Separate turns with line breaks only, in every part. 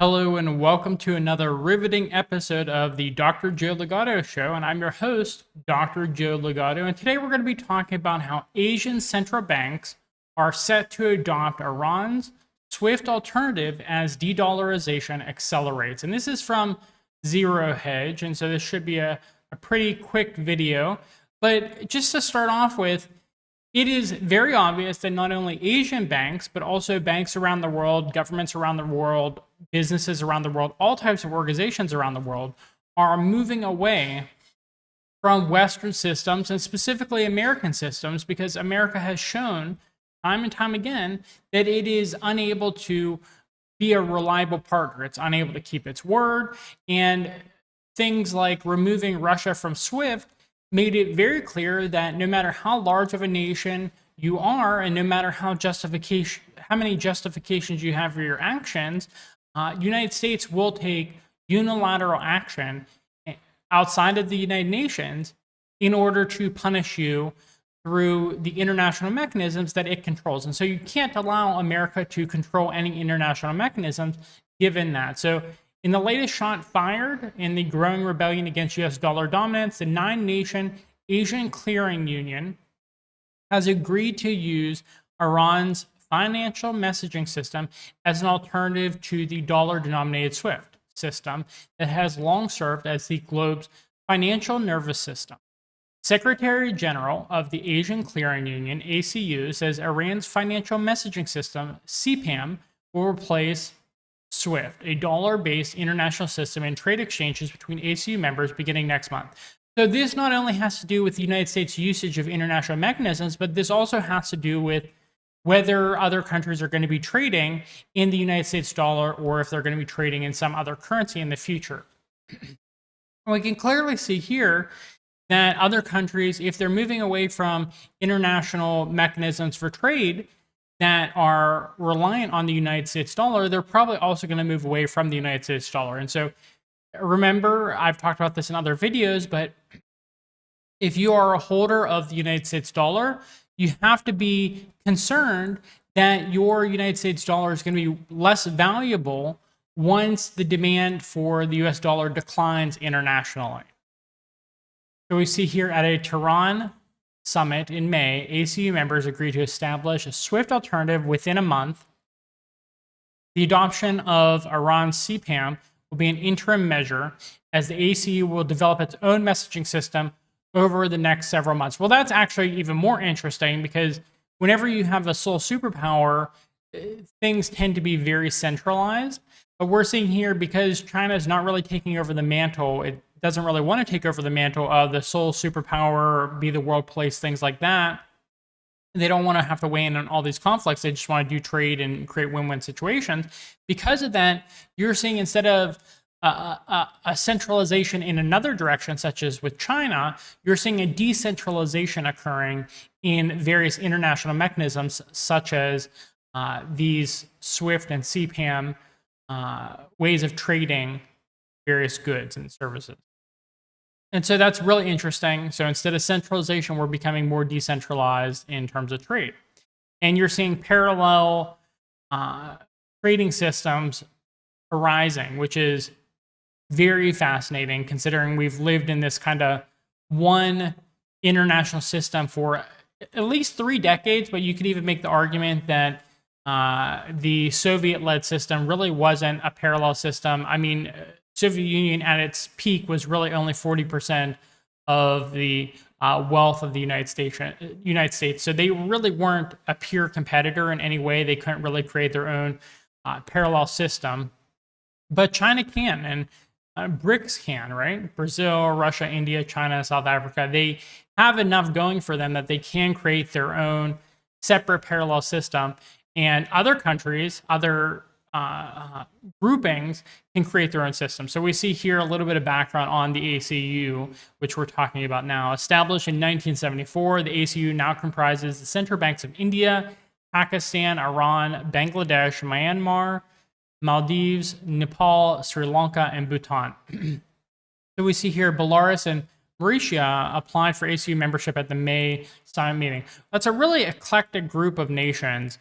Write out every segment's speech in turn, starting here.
Hello and welcome to another riveting episode of the Dr. Joe Ligato Show, and I'm your host, Dr. Joe Ligato, and today we're going to be talking about how Asian central banks are set to adopt Iran's swift alternative as de-dollarization accelerates. And this is from Zero Hedge, and so this should be a pretty quick video. But just to start off with, it is very obvious that not only Asian banks, but also banks around the world, governments around the world, businesses around the world, all types of organizations around the world are moving away from Western systems and specifically American systems, because America has shown time and time again that it is unable to be a reliable partner. It's unable to keep its word, and things like removing Russia from SWIFT made it very clear that no matter how large of a nation you are, and no matter how many justifications you have for your actions, United States will take unilateral action outside of the United Nations in order to punish you through the international mechanisms that it controls. And so you can't allow America to control any international mechanisms given that. So in the latest shot fired in the growing rebellion against US dollar dominance, the 9-nation Asian Clearing Union has agreed to use Iran's financial messaging system as an alternative to the dollar-denominated SWIFT system that has long served as the globe's financial nervous system. Secretary General of the Asian Clearing Union, ACU, says Iran's financial messaging system, CPAM, will replace SWIFT, a dollar-based international system and trade exchanges between ACU members beginning next month. So this not only has to do with the United States' usage of international mechanisms, but this also has to do with whether other countries are going to be trading in the United States dollar or if they're going to be trading in some other currency in the future. We can clearly see here that other countries, if they're moving away from international mechanisms for trade that are reliant on the United States dollar, they're probably also going to move away from the United States dollar. And so remember, I've talked about this in other videos, but if you are a holder of the United States dollar, you have to be concerned that your United States dollar is going to be less valuable once the demand for the US dollar declines internationally. So we see here at a Tehran summit in May, ACU members agreed to establish a SWIFT alternative within a month. The adoption of Iran's CPAM will be an interim measure as the ACU will develop its own messaging system over the next several months. Well, that's actually even more interesting because whenever you have a sole superpower, things tend to be very centralized. But we're seeing here, because China is not really taking over the mantle, it doesn't really want to take over the mantle of the sole superpower, be the world police, things like that. They don't want to have to weigh in on all these conflicts. They just want to do trade and create win-win situations. Because of that, you're seeing, instead of a centralization in another direction, such as with China, you're seeing a decentralization occurring in various international mechanisms, such as these SWIFT and CPAM ways of trading various goods and services. And so that's really interesting. So instead of centralization, we're becoming more decentralized in terms of trade. And you're seeing parallel trading systems arising, which is very fascinating considering we've lived in this kind of one international system for at least 3 decades, but you could even make the argument that the Soviet-led system really wasn't a parallel system. I mean, Soviet Union at its peak was really only 40% of the wealth of the United States. So they really weren't a pure competitor in any way. They couldn't really create their own parallel system. But China can, and BRICS can, right? Brazil, Russia, India, China, South Africa. They have enough going for them that they can create their own separate parallel system. And other countries, other groupings can create their own system. So we see here a little bit of background on the ACU, which we're talking about now. Established in 1974, the ACU now comprises the central banks of India, Pakistan, Iran, Bangladesh, Myanmar, Maldives, Nepal, Sri Lanka, and Bhutan. So we see here Belarus and Mauritius applied for ACU membership at the May summit meeting. That's a really eclectic group of nations.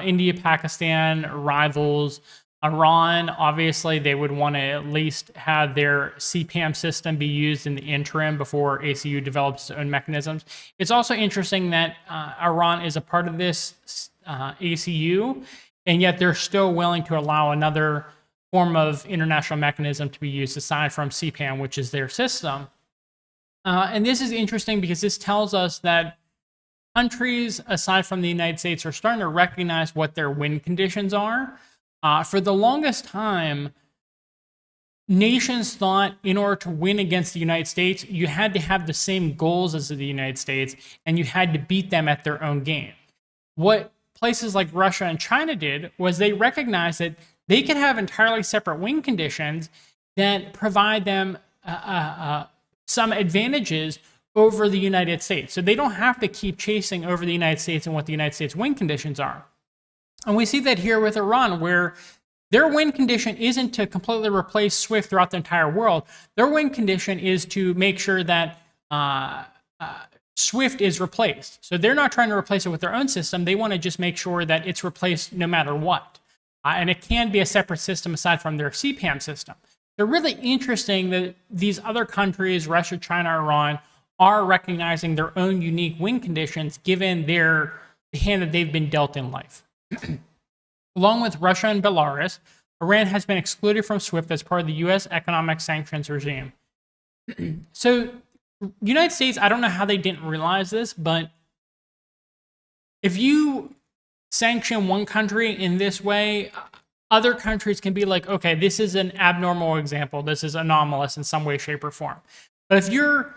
India, Pakistan, rivals, Iran, obviously, they would want to at least have their CPAM system be used in the interim before ACU develops its own mechanisms. It's also interesting that Iran is a part of this ACU, and yet they're still willing to allow another form of international mechanism to be used aside from CPAM, which is their system. And this is interesting because this tells us that countries aside from the United States are starting to recognize what their win conditions are. For the longest time, nations thought in order to win against the United States, you had to have the same goals as the United States, and you had to beat them at their own game. What places like Russia and China did was they recognized that they could have entirely separate win conditions that provide them some advantages over the United States. So they don't have to keep chasing over the United States and what the United States win conditions are. And we see that here with Iran, where their win condition isn't to completely replace SWIFT throughout the entire world. Their win condition is to make sure that SWIFT is replaced. So they're not trying to replace it with their own system. They want to just make sure that it's replaced no matter what. And it can be a separate system aside from their CPAM system. They're really interesting that these other countries, Russia, China, Iran, are recognizing their own unique win conditions given the hand that they've been dealt in life. Along with Russia and Belarus, Iran has been excluded from SWIFT as part of the U.S. economic sanctions regime. So, United States, I don't know how they didn't realize this, but if you sanction one country in this way, other countries can be like, okay, this is an abnormal example. This is anomalous in some way, shape, or form. But if you're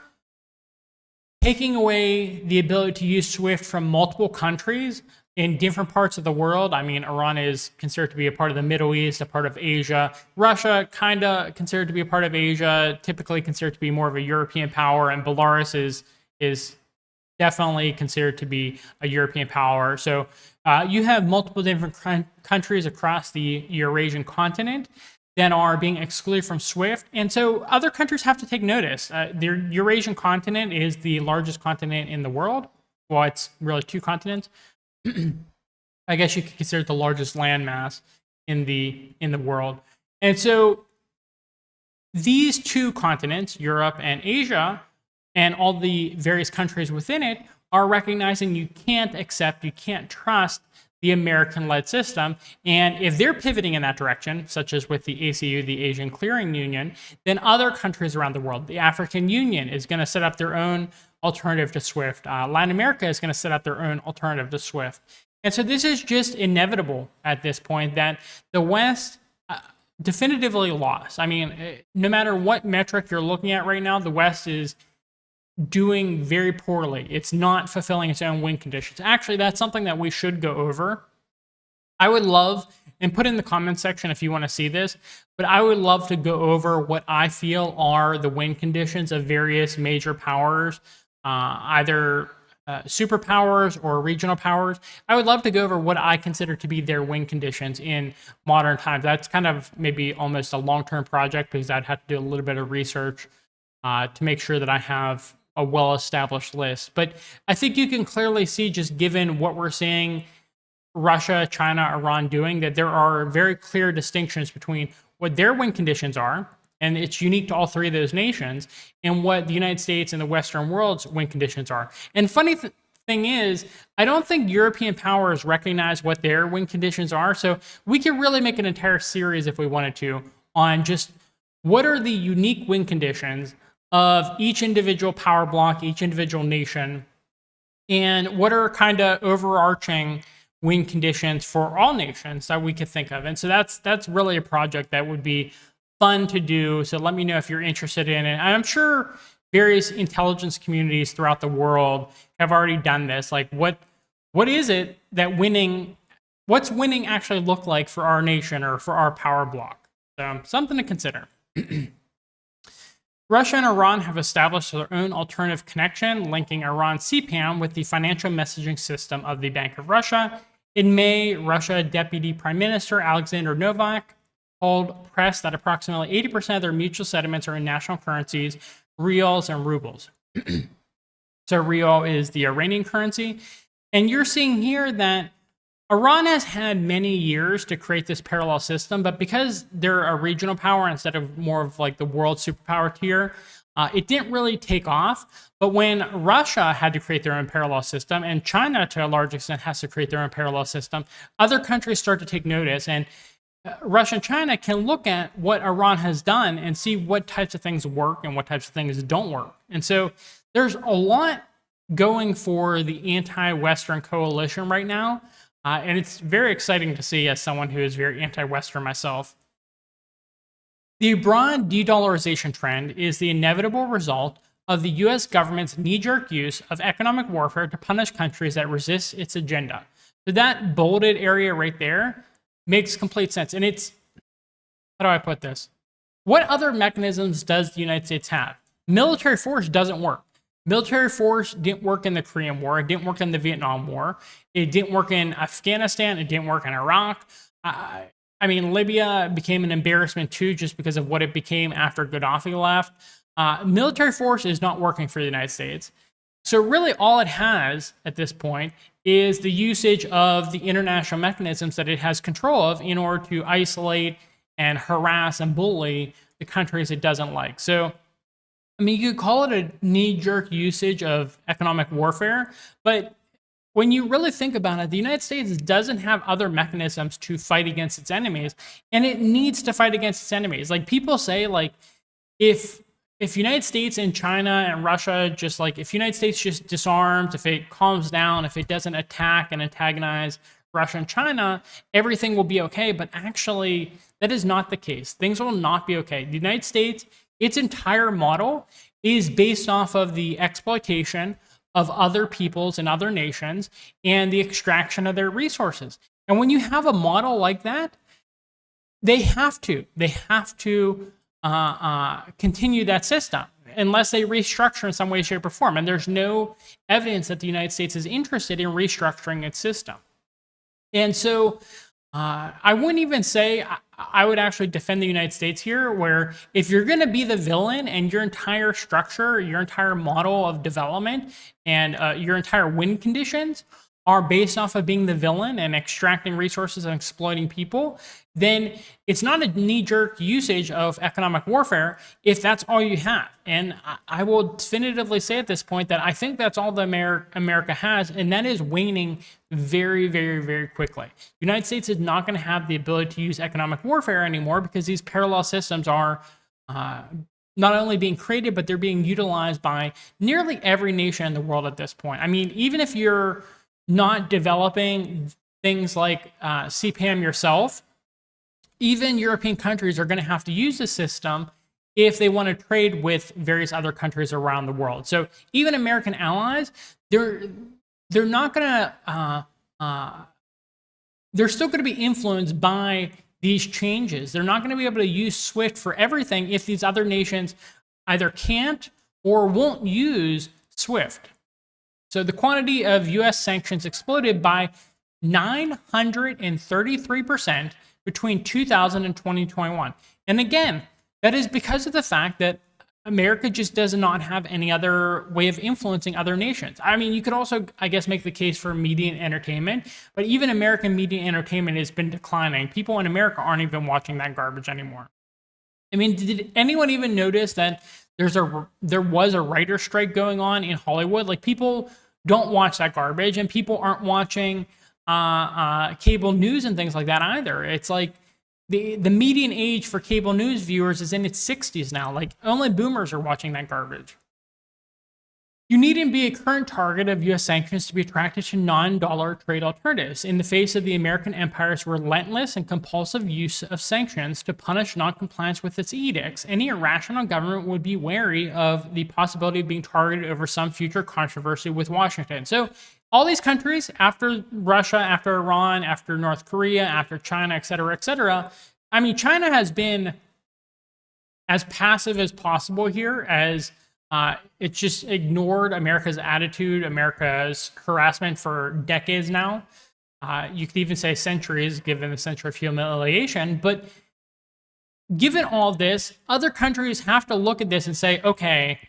taking away the ability to use SWIFT from multiple countries in different parts of the world, I mean, Iran is considered to be a part of the Middle East, a part of Asia. Russia, kind of considered to be a part of Asia, typically considered to be more of a European power, and Belarus is definitely considered to be a European power. So you have multiple different countries across the Eurasian continent that are being excluded from SWIFT. And so other countries have to take notice. The Eurasian continent is the largest continent in the world. Well, it's really two continents. I guess you could consider it the largest landmass in the world. And so these two continents, Europe and Asia, and all the various countries within it, are recognizing you can't accept, you can't trust the American-led system. And if they're pivoting in that direction, such as with the ACU, the Asian Clearing Union, then other countries around the world, the African Union is going to set up their own alternative to SWIFT. Latin America is going to set up their own alternative to SWIFT. And so this is just inevitable at this point that the West definitively lost. I mean, no matter what metric you're looking at right now, the West is doing very poorly. It's not fulfilling its own win conditions. Actually, that's something that we should go over. I would love, and put in the comment section if you want to see this, but I would love to go over what I feel are the win conditions of various major powers, either superpowers or regional powers. I would love to go over what I consider to be their win conditions in modern times. That's kind of maybe almost a long-term project because I'd have to do a little bit of research to make sure that I have a well-established list. But I think you can clearly see, just given what we're seeing Russia, China, Iran doing, that there are very clear distinctions between what their win conditions are, and it's unique to all three of those nations, and what the United States and the Western world's win conditions are. And funny thing is, I don't think European powers recognize what their win conditions are, so we could really make an entire series if we wanted to on just what are the unique win conditions of each individual power block, each individual nation, and what are kind of overarching win conditions for all nations that we could think of. And so that's really a project that would be fun to do. So let me know if you're interested in it. And I'm sure various intelligence communities throughout the world have already done this. Like what is it that what's winning actually look like for our nation or for our power block? So something to consider. Russia and Iran have established their own alternative connection, linking Iran's CPAM with the financial messaging system of the Bank of Russia. In May, Russia Deputy Prime Minister Alexander Novak told press that approximately 80% of their mutual settlements are in national currencies, rials and rubles. So rial is the Iranian currency. And you're seeing here that Iran has had many years to create this parallel system, but because they're a regional power instead of more of like the world superpower tier, it didn't really take off. But when Russia had to create their own parallel system, and China to a large extent has to create their own parallel system, other countries start to take notice. And Russia and China can look at what Iran has done and see what types of things work and what types of things don't work. And so there's a lot going for the anti-Western coalition right now. And it's very exciting to see as someone who is very anti-Western myself. The broad de-dollarization trend is the inevitable result of the US government's knee-jerk use of economic warfare to punish countries that resist its agenda. So that bolded area right there makes complete sense. And it's, how do I put this? What other mechanisms does the United States have? Military force doesn't work. Military force didn't work in the Korean War. It didn't work in the Vietnam War. It didn't work in Afghanistan. It didn't work in Iraq. I mean, Libya became an embarrassment too, just because of what it became after Gaddafi left. Military force is not working for the United States. So really all it has at this point is the usage of the international mechanisms that it has control of in order to isolate and harass and bully the countries it doesn't like. So I mean, you could call it a knee-jerk usage of economic warfare, but when you really think about it, the United States doesn't have other mechanisms to fight against its enemies, and it needs to fight against its enemies. Like people say, like if United States and China and Russia just like if United States just disarms, if it calms down, if it doesn't attack and antagonize Russia and China, everything will be okay. But actually, that is not the case. Things will not be okay. The United States, its entire model is based off of the exploitation of other peoples and other nations and the extraction of their resources. And when you have a model like that, they have to continue that system unless they restructure in some way, shape, or form. And there's no evidence that the United States is interested in restructuring its system. And so I wouldn't even say I would actually defend the United States here, where if you're going to be the villain and your entire structure, your entire model of development, and your entire win conditions are based off of being the villain and extracting resources and exploiting people, then it's not a knee-jerk usage of economic warfare if that's all you have. And I will definitively say at this point that I think that's all the America has, and that is waning very, very, very quickly. The United States is not going to have the ability to use economic warfare anymore because these parallel systems are not only being created, but they're being utilized by nearly every nation in the world at this point. I mean, even if you're not developing things like CPAM yourself, even European countries are going to have to use the system if they want to trade with various other countries around the world. So even American allies, they're not going to, they're still going to be influenced by these changes. They're not going to be able to use SWIFT for everything if these other nations either can't or won't use SWIFT. So the quantity of US sanctions exploded by 933% between 2000 and 2021. And again, that is because of the fact that America just does not have any other way of influencing other nations. I mean, you could also, I guess, make the case for media and entertainment, but even American media and entertainment has been declining. People in America aren't even watching that garbage anymore. I mean, did anyone even notice that there was a writer's strike going on in Hollywood? Like, people don't watch that garbage, and people aren't watching cable news and things like that either. It's like the median age for cable news viewers is in its 60s now. Like, only boomers are watching that garbage. You needn't be a current target of US sanctions to be attracted to non-dollar trade alternatives. In the face of the American empire's relentless and compulsive use of sanctions to punish non-compliance with its edicts, any irrational government would be wary of the possibility of being targeted over some future controversy with Washington. So all these countries, after Russia, after Iran, after North Korea, after China, et cetera, I mean, China has been as passive as possible here, as it's just ignored America's attitude, America's harassment for decades now. You could even say centuries, given the century of humiliation. But given all this, other countries have to look at this and say, okay,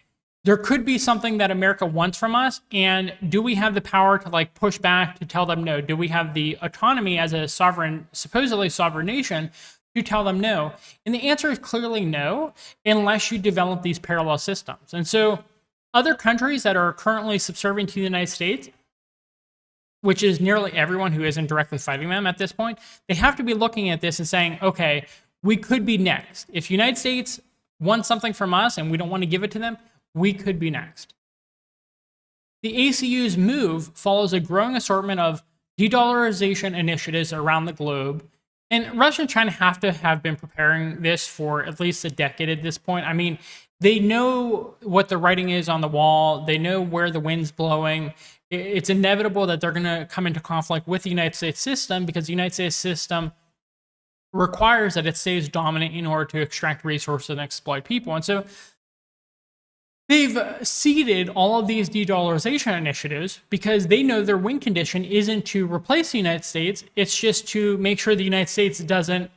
there could be something that America wants from us, and do we have the power to like push back to tell them no? Do we have the autonomy as a sovereign, supposedly sovereign nation, to tell them no? And the answer is clearly no, unless you develop these parallel systems. And so other countries that are currently subservient to the United States, which is nearly everyone who isn't directly fighting them at this point, they have to be looking at this and saying, okay, we could be next. If the United States wants something from us and we don't want to give it to them, we could be next. The ACU's move follows a growing assortment of de-dollarization initiatives around the globe. And Russia and China have to have been preparing this for at least a decade at this point. I mean, they know what the writing is on the wall. They know where the wind's blowing. It's inevitable that they're going to come into conflict with the United States system, because the United States system requires that it stays dominant in order to extract resources and exploit people. And so they've seeded all of these de-dollarization initiatives because they know their win condition isn't to replace the United States. It's just to make sure the United States doesn't,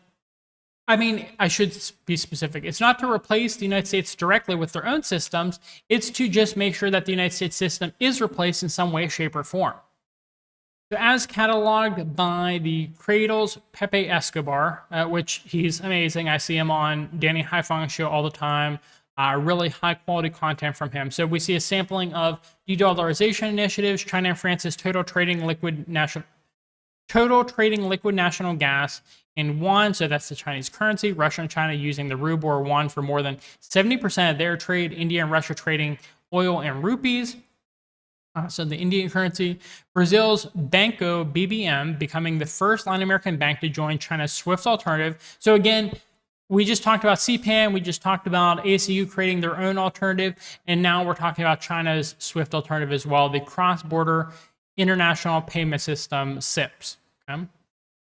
I mean, I should be specific. It's not to replace the United States directly with their own systems. It's to just make sure that the United States system is replaced in some way, shape, or form. So as cataloged by the Cradle's Pepe Escobar, which he's amazing. I see him on Danny Haifang's show all the time. Really high quality content from him. So we see a sampling of de-dollarization initiatives, China and France's total trading liquid national gas in yuan, so that's the Chinese currency. Russia and China using the ruble or yuan for more than 70% of their trade. India and Russia trading oil and rupees. So the Indian currency. Brazil's Banco BBM becoming the first Latin American bank to join China's SWIFT alternative. So again, we just talked about CPAM, we just talked about ACU creating their own alternative, and now we're talking about China's SWIFT alternative as well, the cross-border international payment system, CIPS. Okay?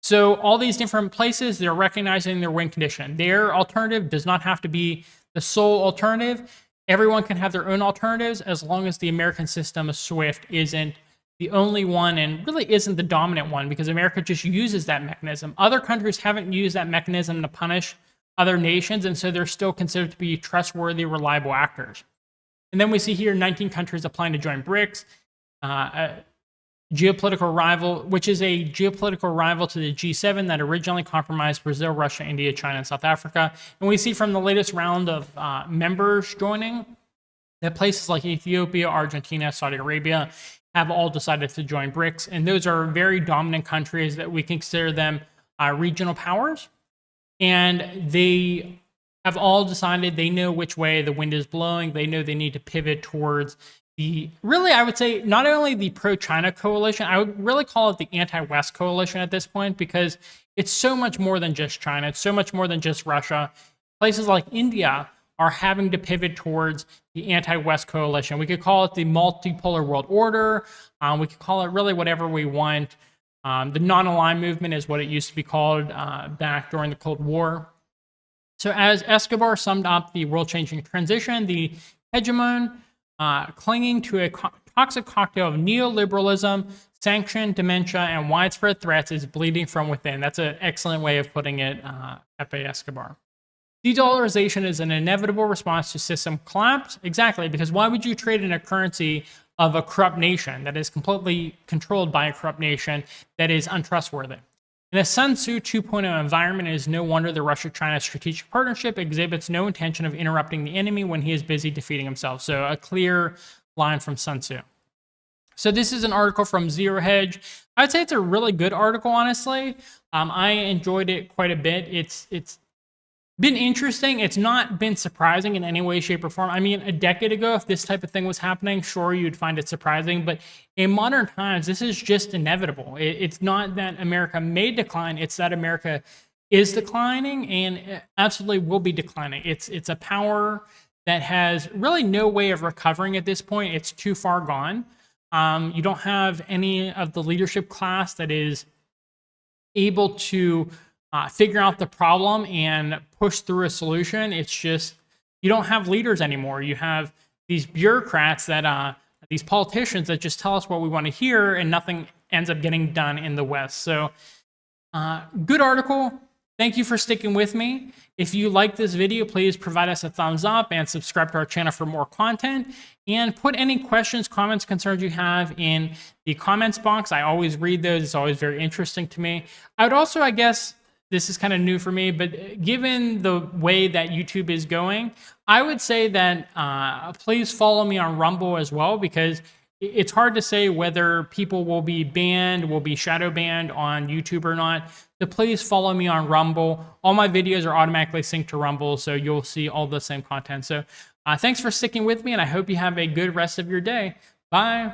So all these different places, they're recognizing their win condition. Their alternative does not have to be the sole alternative. Everyone can have their own alternatives as long as the American system of SWIFT isn't the only one and really isn't the dominant one, because America just uses that mechanism. Other countries haven't used that mechanism to punish other nations, and so they're still considered to be trustworthy, reliable actors. And then we see here 19 countries applying to join BRICS, geopolitical rival, which is a geopolitical rival to the G7 that originally compromised Brazil, Russia, India, China, and South Africa. And we see from the latest round of members joining that places like Ethiopia, Argentina, Saudi Arabia have all decided to join BRICS. And those are very dominant countries that we consider them regional powers. And they have all decided they know which way the wind is blowing. They know they need to pivot towards the, really, I would say, not only the pro-China coalition, I would really call it the anti-West coalition at this point, because it's so much more than just China. It's so much more than just Russia. Places like India are having to pivot towards the anti-West coalition. We could call it the multipolar world order. We could call it really whatever we want. The non-aligned movement is what it used to be called back during the Cold War. So as Escobar summed up the world-changing transition, the hegemon clinging to a toxic cocktail of neoliberalism, sanction, dementia, and widespread threats is bleeding from within. That's an excellent way of putting it, Pepe Escobar. De-dollarization is an inevitable response to system collapse. Exactly, because why would you trade in a currency of a corrupt nation that is completely controlled by a corrupt nation that is untrustworthy? In a Sun Tzu 2.0 environment, it is no wonder the Russia-China strategic partnership exhibits no intention of interrupting the enemy when he is busy defeating himself. So a clear line from Sun Tzu. So this is an article from Zero Hedge. I'd say it's a really good article, honestly. I enjoyed it quite a bit. It's been interesting. It's not been surprising in any way, shape, or form. I mean, a decade ago, if this type of thing was happening, sure, you'd find it surprising. But in modern times, this is just inevitable. It's not that America may decline. It's that America is declining and absolutely will be declining. It's a power that has really no way of recovering at this point. It's too far gone. You don't have any of the leadership class that is able to figure out the problem and push through a solution. It's just, you don't have leaders anymore. You have these bureaucrats that, these politicians that just tell us what we want to hear, and nothing ends up getting done in the West. So good article. Thank you for sticking with me. If you like this video, please provide us a thumbs up and subscribe to our channel for more content. And put any questions, comments, concerns you have in the comments box. I always read those. It's always very interesting to me. I would also, I guess, this is kind of new for me, but given the way that YouTube is going, I would say that please follow me on Rumble as well, because it's hard to say whether people will be banned, will be shadow banned on YouTube or not. So please follow me on Rumble. All my videos are automatically synced to Rumble, so you'll see all the same content. So thanks for sticking with me, and I hope you have a good rest of your day. Bye.